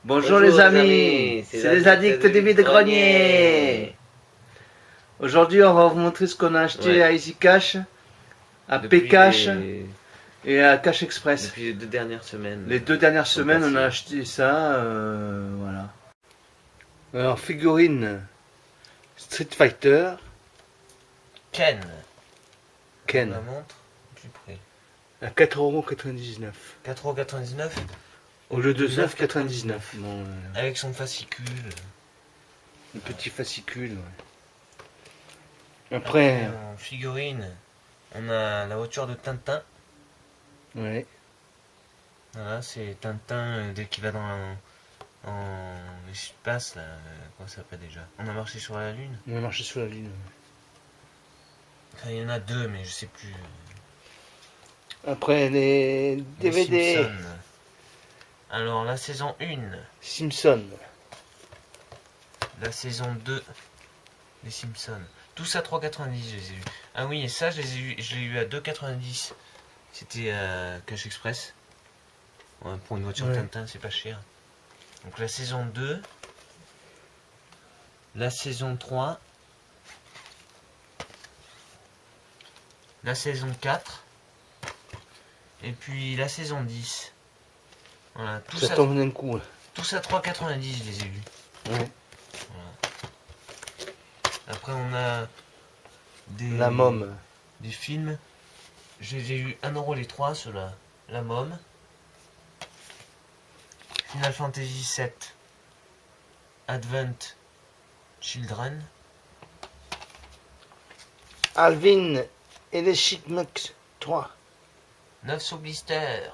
Bonjour les amis, c'est les addicts des vides-greniers. Aujourd'hui on va vous montrer ce qu'on a acheté à Easy Cash, à Pcash et à Cash Express. Depuis les 2 dernières semaines. Les 2 dernières semaines on a acheté ça, voilà. Alors figurine Street Fighter. Ken. Ken. La montre, plus près. À 4,99 €. 4,99 € au lieu de 9,99 €. Bon, avec son fascicule. Un petit fascicule. Ouais. Après en figurine, on a la voiture de Tintin. Ouais. Voilà, c'est Tintin dès qu'il va en espace là. Comment ça s'appelle déjà? On a marché sur la Lune. On a marché sur la Lune. Enfin, il y en a 2, mais je sais plus. Après les DVD. Les Simpsons. Alors la saison 1. Simpson. La saison 2. Les Simpsons. Tous à 3,90 je les ai eu. Ah oui, et ça je l'ai eu à 2,90. C'était à Cash Express. Ouais, pour une voiture Tintin, c'est pas cher. Donc la saison 2. La saison 3. La saison 4. Et puis la saison 10. Voilà, ça tombe d'un coup. Tous à 3,90 je les ai eus. Ouais. Voilà. Après on a la môme. Des films. Je les ai eu 1 € les 3, ceux-là. La môme. Final Fantasy 7. Advent Children. Alvin et les Chipmunks 3. 9 sous blister.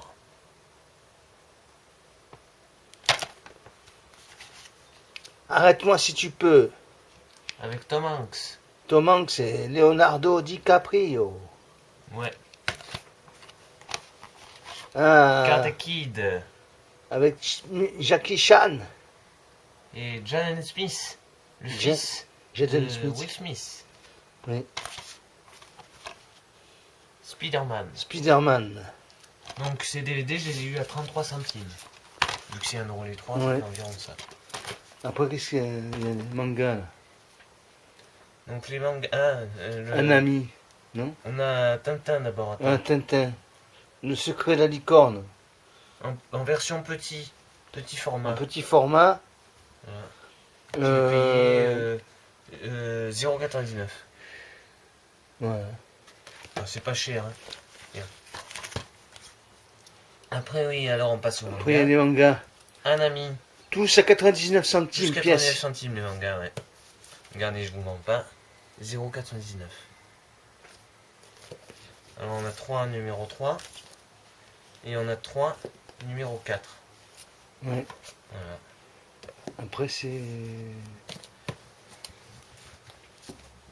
Arrête-moi si tu peux. Avec Tom Hanks. Tom Hanks et Leonardo DiCaprio. Ouais. Karate Kid. Avec Jackie Chan. Et Jaden Smith. Le fils Jaden de Smith. Will Smith. Oui. Spider-Man. Spider-Man. Donc ces DVD, je les ai eu à 33 centimes. Vu que c'est 1 € les 3, c'est environ ça. Après, qu'est-ce qu'il y a? Il y a des mangas là. Donc les mangas. Un ami, non? On a Tintin d'abord. Un Tintin. Le secret de la licorne. En version petit format. Un petit format. Voilà. J'ai payé 0,99 €. Ouais. Ah, c'est pas cher. Hein. Bien. Après oui, alors on passe au manga. Après il y a des mangas. Un ami. Tous à 99 centimes Tous 99 pièce. centimes les mangas, ouais. Regardez, je vous mens pas. 0,99 €. Alors on a 3 numéro 3. Et on a 3 numéro 4. Ouais. Voilà. Après c'est...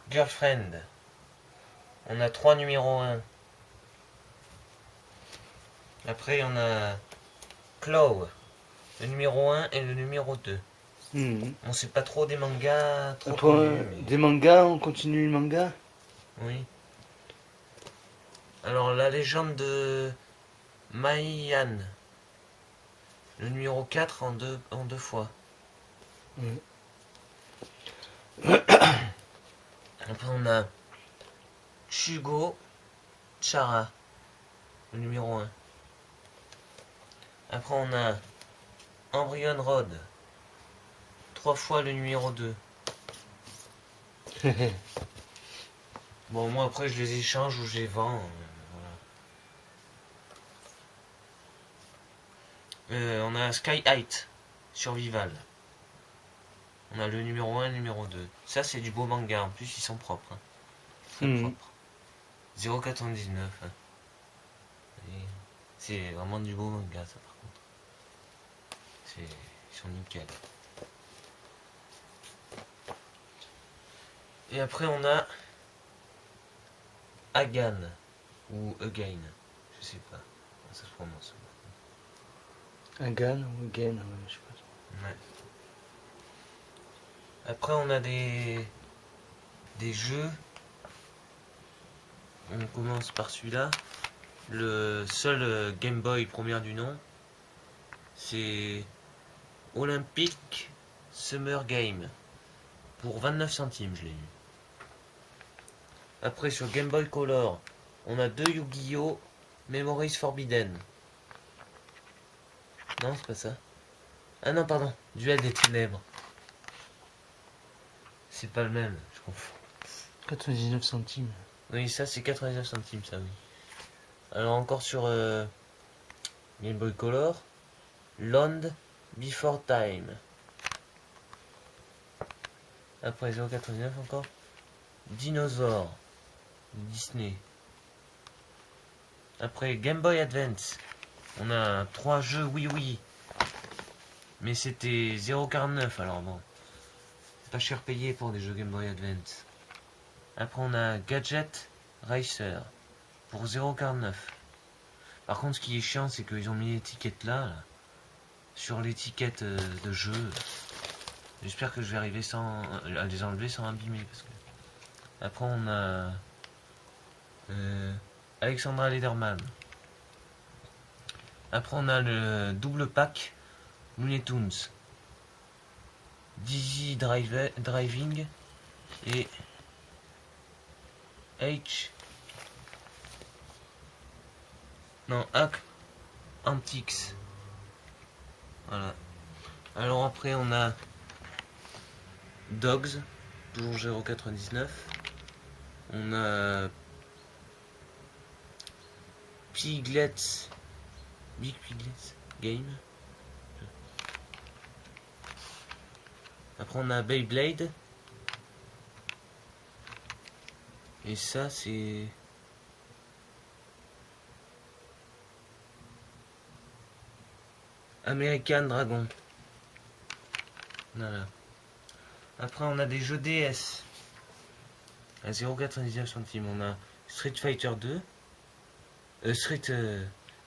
Girlfriend. On a 3 numéro 1. Après on a Chloe. Le numéro 1 et le numéro 2. On sait pas trop des mangas trop connus, mais... Des mangas, on continue le manga. Oui. Alors la légende de Mayan. Le numéro 4 en deux fois. Après on a Shugo Chara. Le numéro 1. Après on a Embryon Road. 3 fois le numéro 2. Bon, moi après je les échange ou je les vends. Voilà. On a Sky Height. Survival. On a le numéro 1 et le numéro 2. Ça c'est du beau manga. En plus ils sont propres. Hein. Très propres. 0,99 €. Hein. C'est vraiment du beau manga ça par contre. Ils sont nickel. Et après on a Agan ou Again, je sais pas comment ça se prononce. Agan ou Again, ouais, je sais pas. Ouais. Après on a des jeux. On commence par celui-là. Le seul Game Boy première du nom. C'est Olympic Summer Game. Pour 29 centimes, je l'ai eu. Après, sur Game Boy Color, on a 2 Yu-Gi-Oh! Memories Forbidden. Non, c'est pas ça. Ah non, pardon. Duel des Ténèbres. C'est pas le même, je confonds. 99 centimes. Oui, ça c'est 99 centimes, ça oui. Alors encore sur Game Boy Color, Land Before Time. Après 0,99 encore. Dinosaure. Disney. Après Game Boy Advance. On a 3 jeux oui. Mais c'était 0,49 alors bon. C'est pas cher payé pour des jeux Game Boy Advance. Après on a Gadget Racer. Pour 0,49. Par contre ce qui est chiant c'est qu'ils ont mis l'étiquette là. Sur l'étiquette de jeu. J'espère que je vais arriver à les enlever sans abîmer. Parce que... Après on a Alexandra Lederman. Après on a le double pack Looney Tunes, Dizzy Driving et Hack Antiques. Voilà. Alors après on a Dogs, toujours 0,99. On a Piglets, Big Piglets Game. Après on a Beyblade. Et ça c'est... American Dragon. Voilà. Après on a des jeux DS. À 0,99 centimes. On a Street Fighter 2.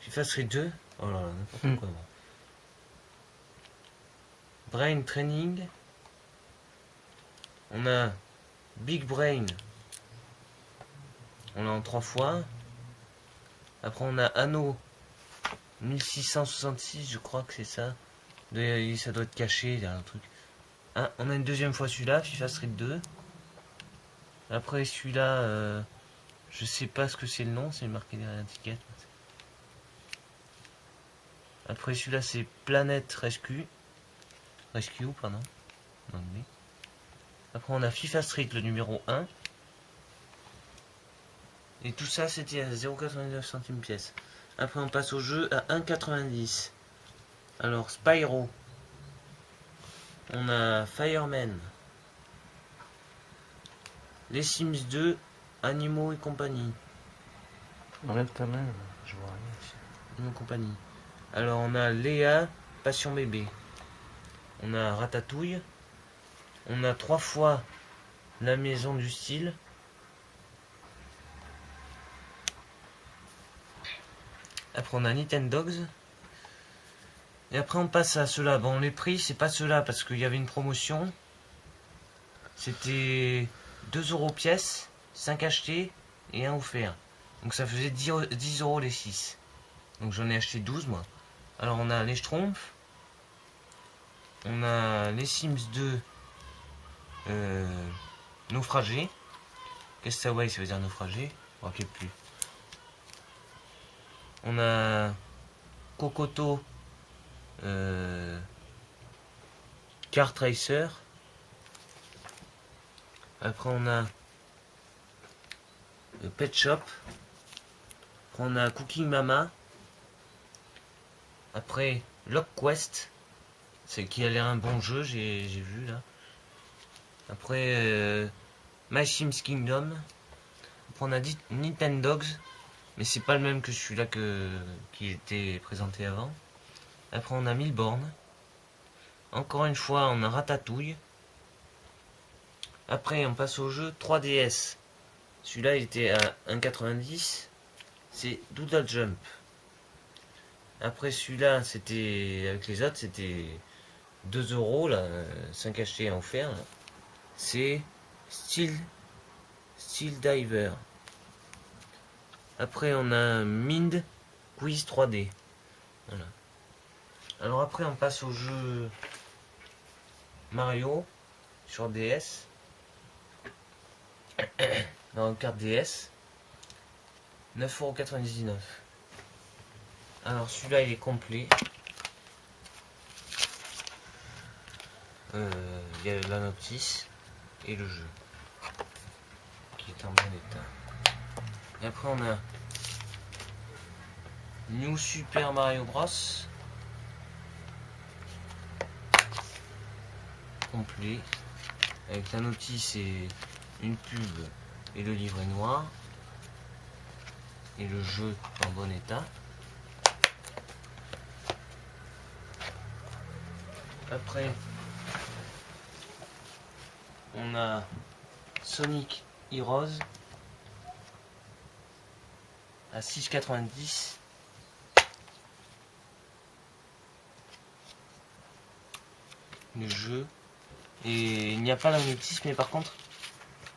FIFA Street 2. Oh là là, n'importe quoi. Brain Training. On a Big Brain. On l'a en 3 fois. Après on a Anno 1666, je crois que c'est ça. Ça doit être caché, il y a un truc. Ah, on a une deuxième fois celui-là, FIFA Street 2. Après celui-là, je sais pas ce que c'est le nom, c'est marqué derrière l'étiquette. Après celui-là c'est Planet Rescue. Pardon. En anglais. Après on a FIFA Street le numéro 1. Et tout ça c'était à 0,99 centimes pièce. Après on passe au jeu à 1,90. Alors Spyro. On a Fireman. Les Sims 2, Animaux et compagnie. Enlève ta main, je vois rien ici. Animaux et compagnie. Alors on a Léa, Passion bébé. On a Ratatouille. On a 3 fois La maison du style. Après on a Nintendogs. Et après on passe à ceux-là. Bon les prix c'est pas ceux-là parce qu'il y avait une promotion. C'était 2 € pièce, 5 achetés et 1 offert. Donc ça faisait 10 € les 6. Donc j'en ai acheté 12 moi. Alors on a les Schtroumpfs. On a les Sims 2 naufragés. Qu'est-ce que ça ouais, ça veut dire naufragé? Je ne me rappelle plus. On a Kokoto Kart Racer. Après on a Pet Shop. Après on a Cooking Mama. Après Lock Quest. C'est qui a l'air un bon jeu, j'ai vu là. Après My Sims Kingdom. Après on a dit Nintendogs. Mais c'est pas le même que celui-là qui était présenté avant. Après on a Milborn. Encore une fois on a Ratatouille. Après on passe au jeu 3DS. Celui-là il était à 1,90. C'est Doodle Jump. Après celui-là c'était avec les autres c'était 2 € là, 5 achetés à offert. C'est Steel Diver. Après on a Mind Quiz 3D. Voilà. Alors après on passe au jeu Mario sur DS. Dans carte DS. 9,99 €. Alors celui-là il est complet. Il y a la notice et le jeu qui est en bon état. Et après on a New Super Mario Bros. Complet avec la notice et une pub et le livret noir et le jeu en bon état. Après on a Sonic Heroes à 6,90 €. Le jeu. Et il n'y a pas la notice, mais par contre,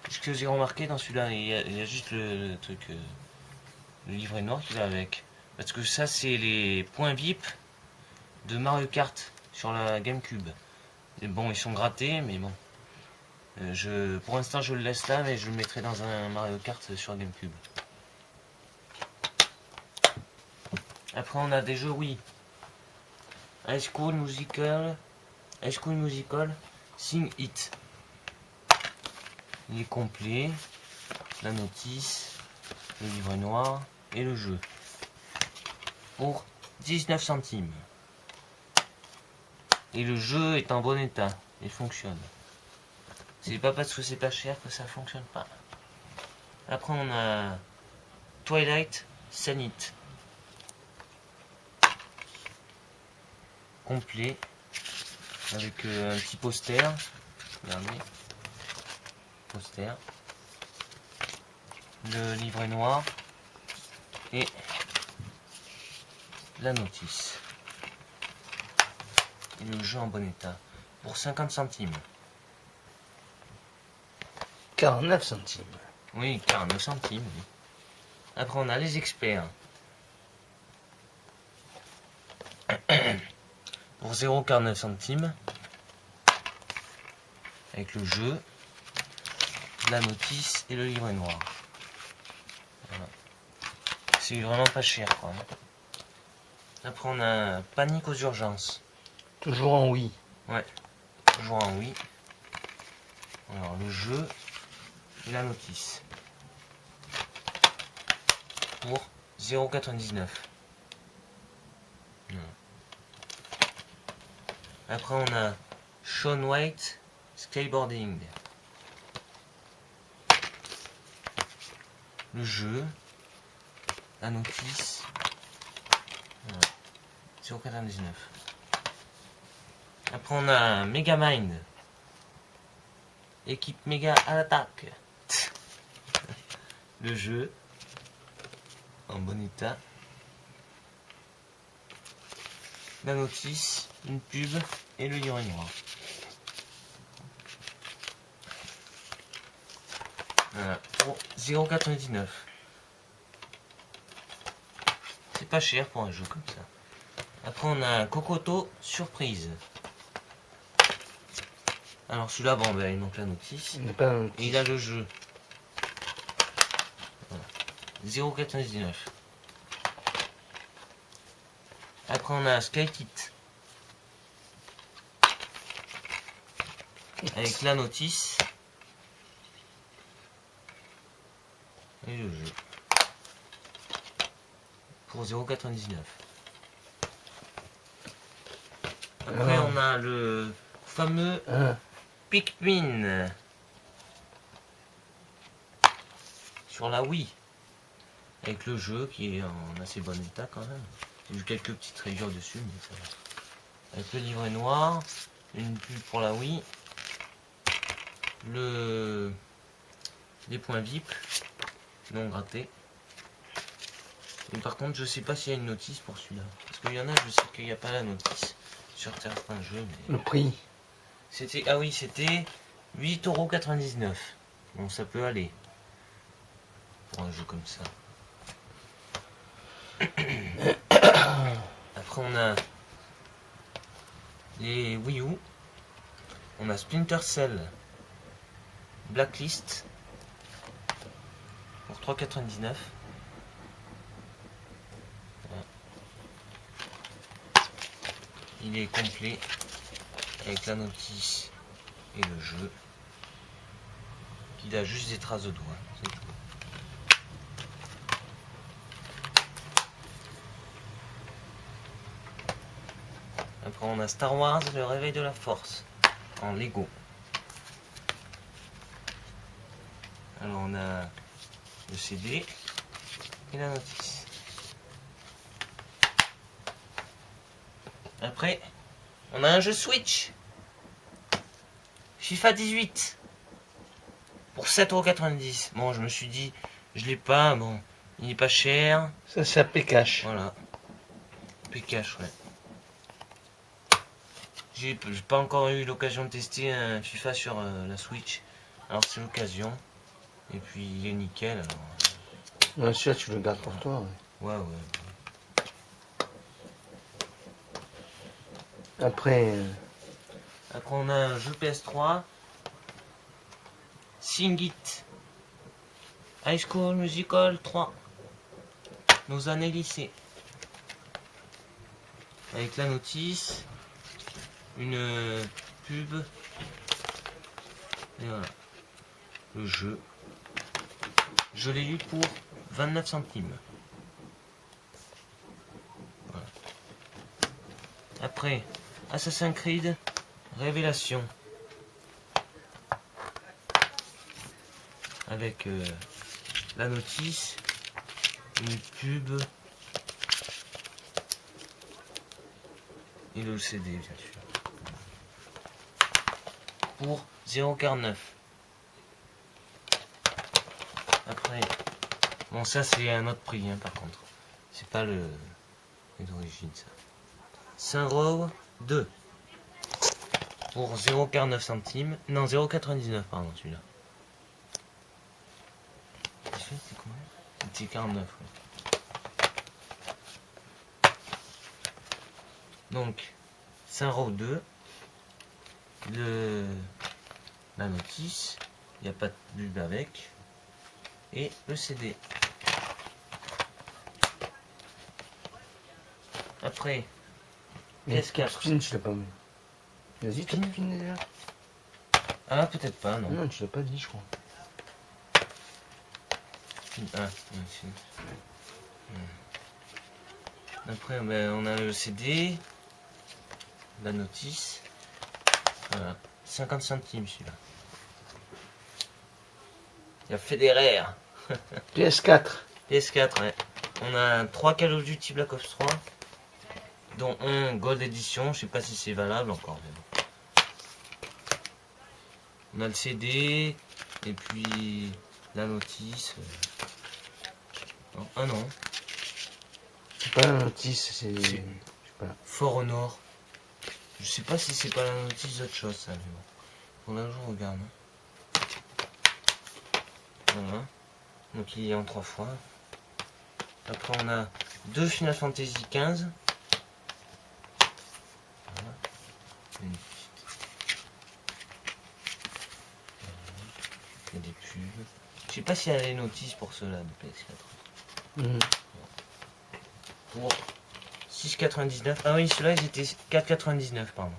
ce que j'ai remarqué dans celui-là, il y a juste le truc, le livret noir qui va avec. Parce que ça, c'est les points VIP de Mario Kart sur la GameCube. Et bon, ils sont grattés, mais bon. Pour l'instant, je le laisse là, mais je le mettrai dans un Mario Kart sur GameCube. Après, on a des jeux Wii. High School Musical, Sing It. Il est complet, la notice, le livret noir et le jeu. Pour 19 centimes. Et le jeu est en bon état. Il fonctionne. C'est pas parce que c'est pas cher que ça fonctionne pas. Après on a Twilight Sanit. Complet. Avec un petit poster. Regardez. Poster. Le livret noir. Et la notice. Et le jeu en bon état. Pour 50 centimes. 49 centimes. Oui, 49 centimes. Oui. Après, on a les experts. Pour 0,49 centimes. Avec le jeu, la notice et le livret noir. Voilà. C'est vraiment pas cher, quoi. Après, on a Panique aux urgences. Toujours en oui. Ouais, toujours en oui. Alors, le jeu et la notice. Pour 0,99 €. Après, on a Shaun White Skateboarding. Le jeu, la notice. Voilà. 0,99 €. Après, on a Megamind. Équipe méga à l'attaque. Le jeu en bon état. La notice, une pub et le livret noir. Voilà, pour 0,99 €. C'est pas cher pour un jeu comme ça. Après on a un Kokoto surprise. Alors celui-là, bon ben il manque la notice. Il n'est pas un Et il a le jeu. Voilà. 0,99 €. Après on a Sky Kit. Avec la notice. Et le jeu. Pour 0,99 €. Après on a le fameux Pikmin. Sur la Wii. Avec le jeu qui est en assez bon état quand même. J'ai eu quelques petites rayures dessus, mais ça va. Avec le livret noir, une pub pour la Wii, les points VIP non grattés. Et par contre, je sais pas s'il y a une notice pour celui-là. Parce qu'il y en a, je sais qu'il n'y a pas la notice sur certains jeux. Mais... Le prix. C'était, ah oui, c'était 8,99 €. Bon, ça peut aller. Pour un jeu comme ça. Après, on a les Wii U. On a Splinter Cell Blacklist pour 3,99. Voilà. Il est complet avec la notice et le jeu. Il a juste des traces de doigts, c'est tout. Après on a Star Wars, le réveil de la force, en Lego. Alors on a le CD et la notice. Après, on a un jeu Switch. FIFA 18. Pour 7,90 €. Bon, je me suis dit, je l'ai pas, bon, il est pas cher. Ça, c'est à Pécache. Voilà. Pécache, ouais. J'ai pas encore eu l'occasion de tester un FIFA sur la Switch. Alors c'est l'occasion. Et puis il est nickel. Alors... Ouais, celui-là, tu le gardes pour toi. Ouais, ouais. Après, Après on a un jeu PS3. Sing It. High School Musical 3. Nos années lycée. Avec la notice. Une pub. Et voilà. Le jeu. Je l'ai eu pour 29 centimes. Voilà. Après, Assassin's Creed Révélation. Avec la notice, une pub et le CD bien sûr. Pour 0,49. Après, bon ça c'est un autre prix hein, par contre. C'est pas le d'origine ça. Saint-Row 2. Pour 0,49 centimes. Non 0,99 pardon celui-là. C'était combien? C'était 49. Ouais. Donc, Saint-Row 2. La notice. Il n'y a pas de pub avec. Et le CD. Après, PS4. Spin, je l'ai pas mis. Vas-y, tu Spin déjà. Ah, peut-être pas, non. Non, tu l'as pas dit, je crois. Ah, merci. Après, ben, on a le CD, la notice. Voilà, 50 centimes celui-là. Il y a Federer. PS4. PS4, ouais. On a 3 Call of Duty Black Ops 3, dont un Gold Edition. Je sais pas si c'est valable encore. Mais bon. On a le CD, et puis la notice. Ah non. C'est pas la notice, c'est. Je sais pas. For Honor. Je sais pas si c'est pas la notice d'autre chose, ça, mais bon. Pour là, je regarde. Voilà. Donc il est en 3 fois. Après, on a 2 Final Fantasy 15. Voilà. Il y a des pubs. Je sais pas s'il y a des notices pour ceux-là de PS4. Pour 6,99. Ah oui, ceux-là ils étaient 4,99 pardon.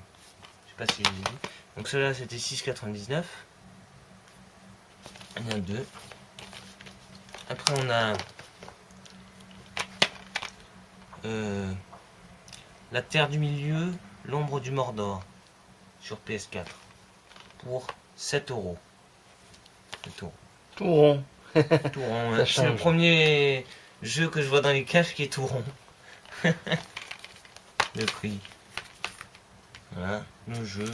Je sais pas si je l'ai dit. Donc ceux-là c'était 6,99. Il y en a 2. Après on a La Terre du Milieu, l'ombre du Mordor sur PS4 pour 7 €. 7 €. Tout rond. Tout rond, hein. C'est le premier jeu que je vois dans les caches qui est tout rond. Le prix. Voilà, le jeu.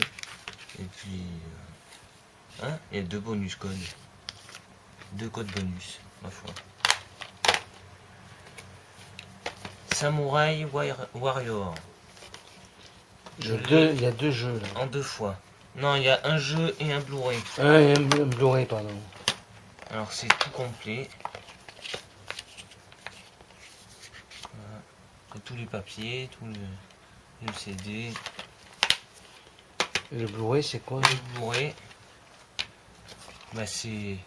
Et puis... hein, il y a 2 bonus codes. 2 codes bonus, ma foi. Samurai Warrior. Il y a 2 jeux là. En 2 fois. Non, il y a un jeu et un Blu-ray. Ah, il y a un Blu-ray, pardon. Alors c'est tout complet. Voilà. Tous les papiers, tout le CD. Le Blu-ray, c'est quoi? Le Blu-ray, bah c'est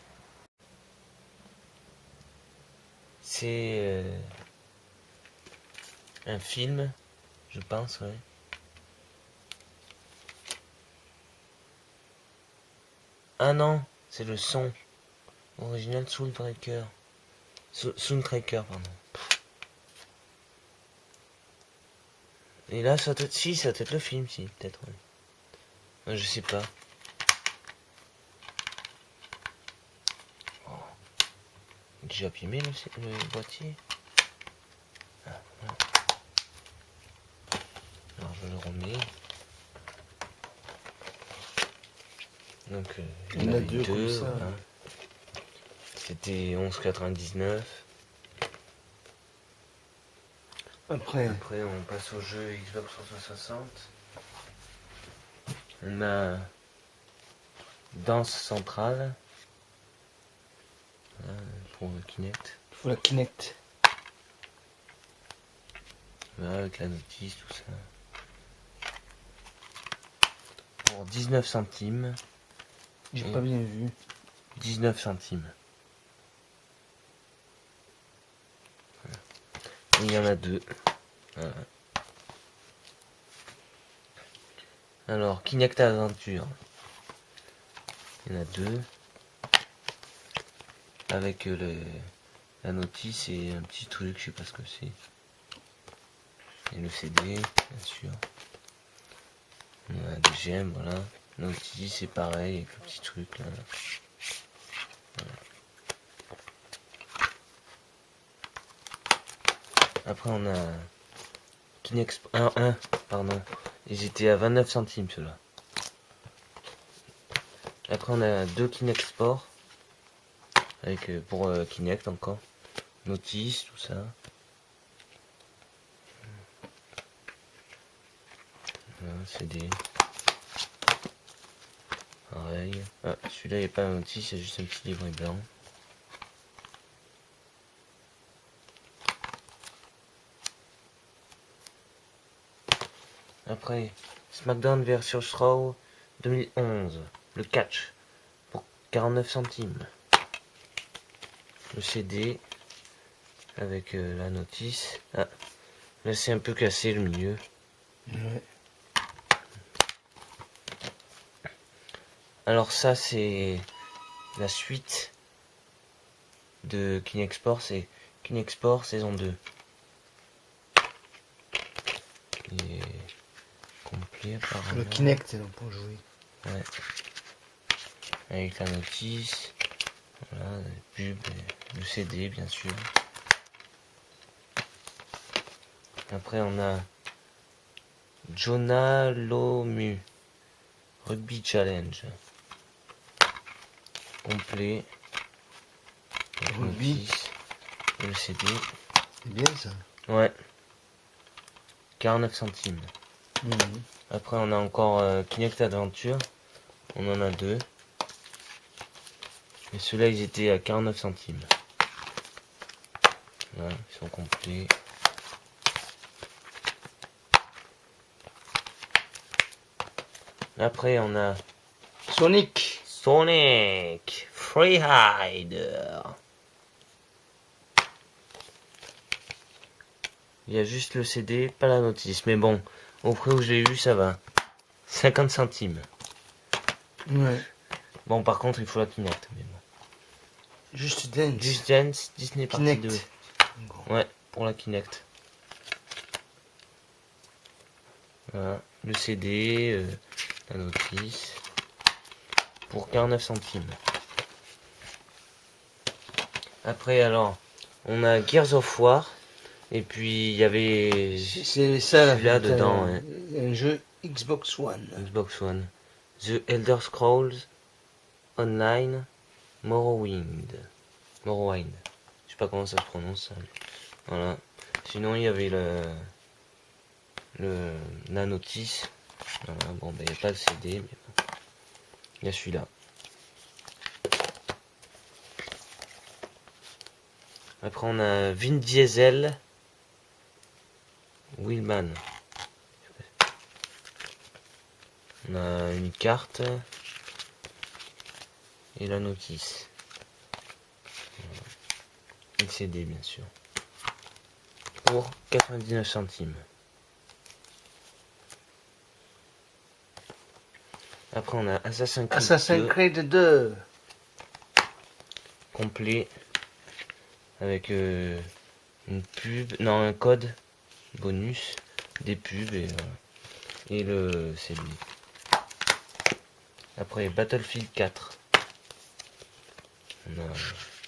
un film, je pense, ouais. Ah non, c'est le son original Soundtracker. Soundtracker, pardon. Et là, ça doit être... Si, ça doit être le film, si, peut-être, ouais. Je sais pas. Oh. J'ai abîmé le boîtier. Ah, voilà. Alors, je le remets. Donc, il y en avait deux comme ça. Voilà. C'était 11,99. Après, on passe au jeu Xbox 360. On a Danse centrale. Voilà, pour le Kinect. Il faut la Kinect. Voilà, avec la notice, tout ça. Pour 19 centimes. J'ai pas bien vu. 19 centimes. Voilà. Et il y en a deux. Voilà. Alors, Kinect Adventure. Il y en a deux. Avec la notice et un petit truc, je sais pas ce que c'est. Et le CD, bien sûr. On a un deuxième, voilà. Notice, c'est pareil, avec le petit truc là. Voilà. Après, on a Kinect 1, pardon. Ils étaient à 29 centimes ceux-là. Après, on a deux Kinect Sport. Avec pour Kinect encore. Notice, tout ça. Voilà, CD. Pareil. Ah, celui-là, il n'y a pas un notice, c'est juste un petit livret blanc. Après, SmackDown versus Raw 2011. Le catch. Pour 49 centimes. Le CD. Avec la notice. Ah, là c'est un peu cassé le milieu. Ouais. Alors ça c'est la suite de Kinexport, c'est Kinexport saison 2. Il est complet apparemment. Le Kinect donc pour jouer. Ouais. Avec la notice, voilà, les pubs, le CD bien sûr. Après on a Jonah Lomu Rugby Challenge. Complet. Rugby. Notice, et le CD. C'est bien ça. Ouais. 49 centimes. Après on a encore Kinect Adventure. On en a deux. Et ceux-là ils étaient à 49 centimes. Voilà, ils sont complets. Après on a Sonic Freerider. Il y a juste le CD, pas la notice. Mais bon, au prix où je l'ai eu, ça va. 50 centimes. Ouais. Bon, par contre, il faut la Kinect. Mais bon. Just Dance. Just Dance, Disney Party Kinect. 2. Ouais, pour la Kinect. Voilà, le CD, la notice. Pour 49 centimes. Après, alors, on a Gears of War. Et puis, il y avait c'est ça là dedans. Ouais. Un jeu Xbox One. Xbox One. The Elder Scrolls Online Morrowind. Je sais pas comment ça se prononce. Ça. Voilà. Sinon, il y avait la notice. Voilà. Bon, ben, il n'y a pas le CD, mais bon. Il y a celui-là. Après, on a Vin Diesel. Willman. On a une carte et la notice. Une CD bien sûr. Pour 99 centimes. Après on a Assassin's Creed 2, 2. complet avec une pub, non un code bonus, des pubs et le CD. Après Battlefield 4. On a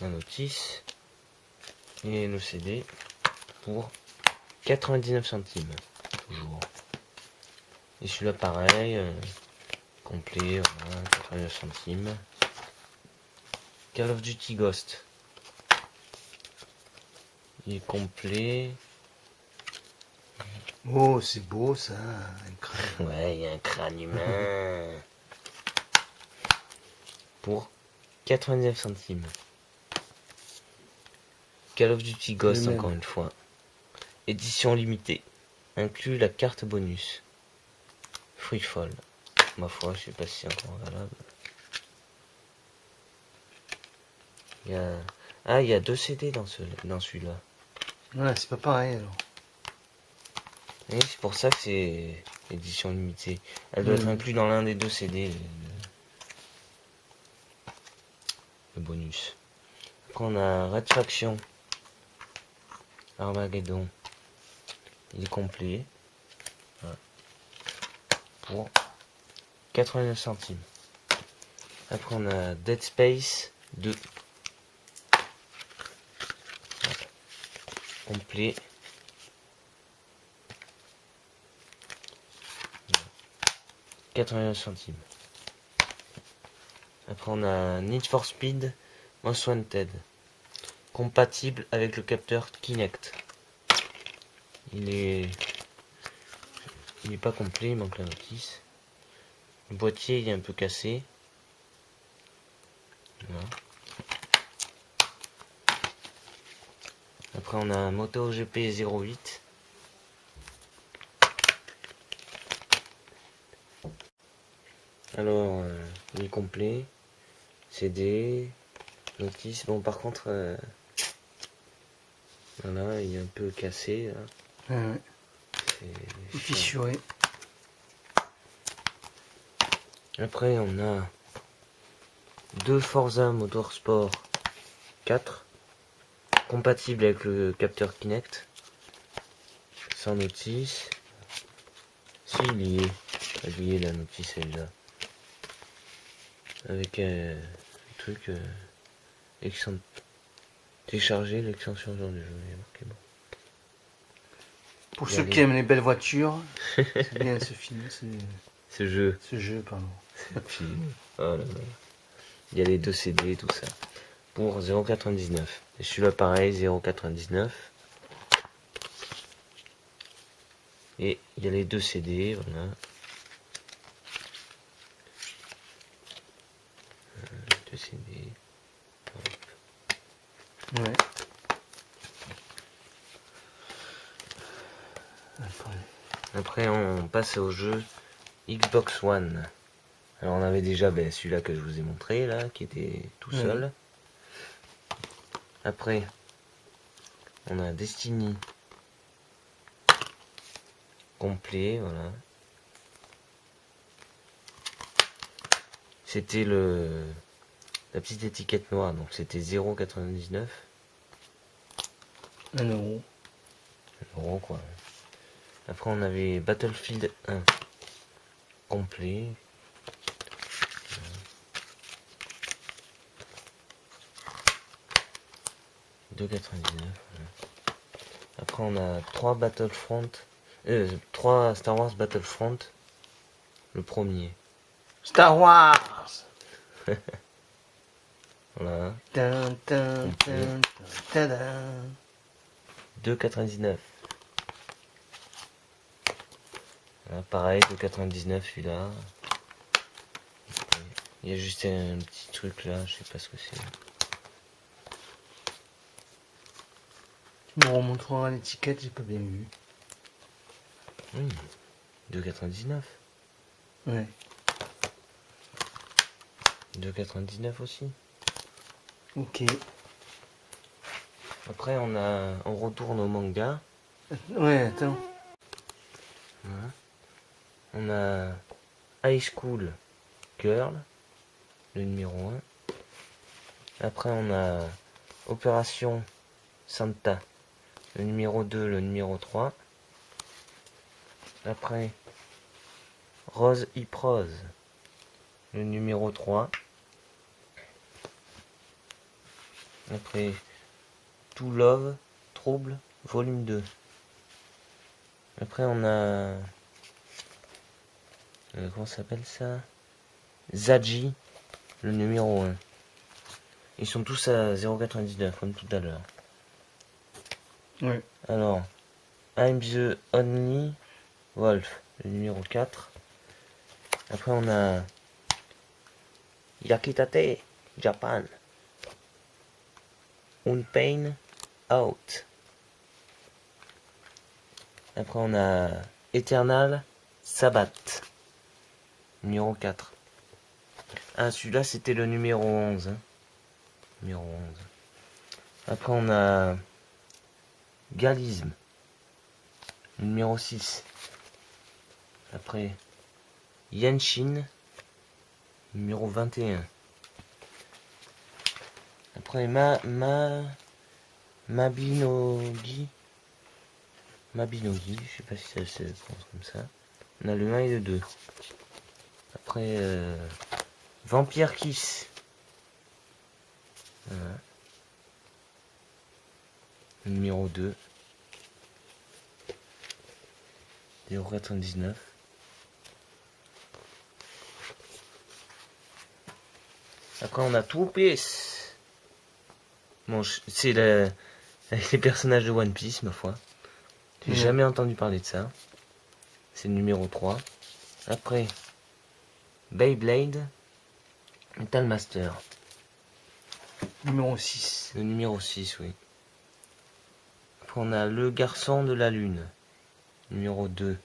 la notice et le CD pour 99 centimes. Toujours. Et celui-là pareil, complet, voilà, 89 centimes. Call of Duty Ghost. Il est complet. Oh, c'est beau ça, un crâne. Ouais, il y a un crâne humain. Pour 89 centimes. Call of Duty Ghost, Le même. encore une fois. Édition limitée. Inclut la carte bonus. Freefall. Ma foi, je sais pas si c'est encore valable. Il y a... Ah, il y a 2 CD dans celui-là. Ouais, c'est pas pareil alors. Et c'est pour ça que c'est édition limitée. Elle doit être inclue dans l'un des 2 CD. Le bonus. Après on a Red Faction. Armageddon. Il est complet. Voilà. Pour 89 centimes. Après on a Dead Space 2. Voilà. Complet. Voilà. 89 centimes. Après on a Need for Speed Most Wanted. Compatible avec le capteur Kinect. Il est pas complet, il manque la notice. Le boîtier il est un peu cassé. Voilà. Après on a un MotoGP 08. Alors il est complet. CD, notice. Bon par contre voilà, il est un peu cassé là. Ouais. C'est Fissuré. Après on a 2 Forza Motorsport 4 compatible avec le capteur Kinect, sans notice. Si il y est la notice est là. Avec un truc télécharger l'extension genre du jeu, il y a marqué bon. Pour ceux qui aiment les belles voitures, c'est bien ce film, Ce jeu. ce jeu, pardon. Puis, oh là là. Il y a les 2 CD, tout ça. Pour 0,99. Et celui-là pareil, 0,99. Et il y a les 2 CD, voilà. 2 CD. Hop. Ouais. Après on passe au jeu Xbox One. Alors on avait déjà celui-là que je vous ai montré là, qui était tout seul. Après on a Destiny complet, voilà. C'était la petite étiquette noire, donc c'était 0,99. 1 euro. 1 euro quoi. Après on avait Battlefield 1 complet. 2,99. Après on a 3 Battlefront, 3 Star Wars Battlefront, le premier. Star Wars. Voilà. Tan, tan, tan, tan, tan. 2,99. Voilà, pareil, 2,99 celui-là. Il y a juste un petit truc là, je sais pas ce que c'est. Tu me remontreras l'étiquette, j'ai pas bien vu. Oui, 2,99. Ouais. 2,99 aussi. Ok. Après on retourne au manga. Ouais, attends. Voilà. On a High School Girl, le numéro 1. Après on a Opération Santa, le numéro 2, le numéro 3. Après Rose Hip Rose, le numéro 3. Après To Love, Trouble, volume 2. Après on a... comment ça s'appelle ça? Zaji, le numéro 1. Ils sont tous à 0,99 comme tout à l'heure. Ouais. Alors, I'm the Only Wolf, le numéro 4. Après on a Yakitate, Japan. Unpain Out. Après on a Eternal Sabbath, numéro 4. Ah, celui-là c'était le numéro 11. Hein. Numéro 11. Après on a Galisme, numéro 6. Après Yenshin, numéro 21. Après Mabinogi, je sais pas si ça se prononce comme ça. On a le 1 et le 2. Après Vampire Kiss. Voilà. Le numéro 2. 0,99. Après on a Two Piece. Bon, c'est les personnages de One Piece, ma foi. J'ai jamais entendu parler de ça. C'est le numéro 3. Après, Beyblade, Metal Master. Numéro 6. Le numéro 6, oui. Après, on a Le Garçon de la Lune. Numéro 2.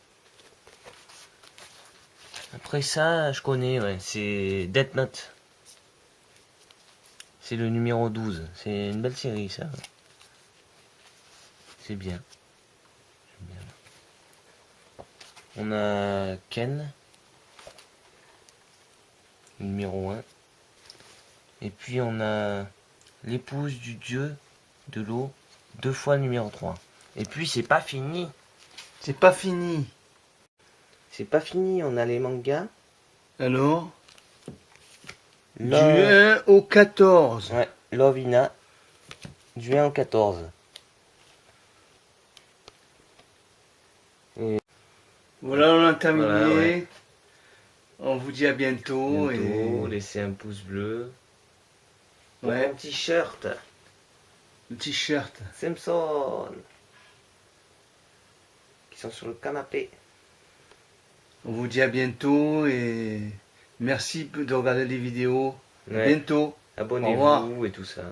Après ça, je connais, ouais. C'est Death Note. C'est le numéro 12. C'est une belle série, ça. C'est bien. On a Ken, numéro 1. Et puis on a l'épouse du dieu de l'eau, 2 fois numéro 3. Et puis c'est pas fini. C'est pas fini. C'est pas fini, on a les mangas. Alors Du Du 1 au 14. Ouais, Lovina, du 1 au 14. Voilà, on a terminé. Voilà, ouais. On vous dit à bientôt. Bientôt, Et... laissez un pouce bleu. Ouais. Mon t-shirt, Le t-shirt. Simpson, qui sont sur le canapé. On vous dit à bientôt et merci de regarder les vidéos. À Ouais. bientôt. Au revoir. Abonnez-vous et tout ça.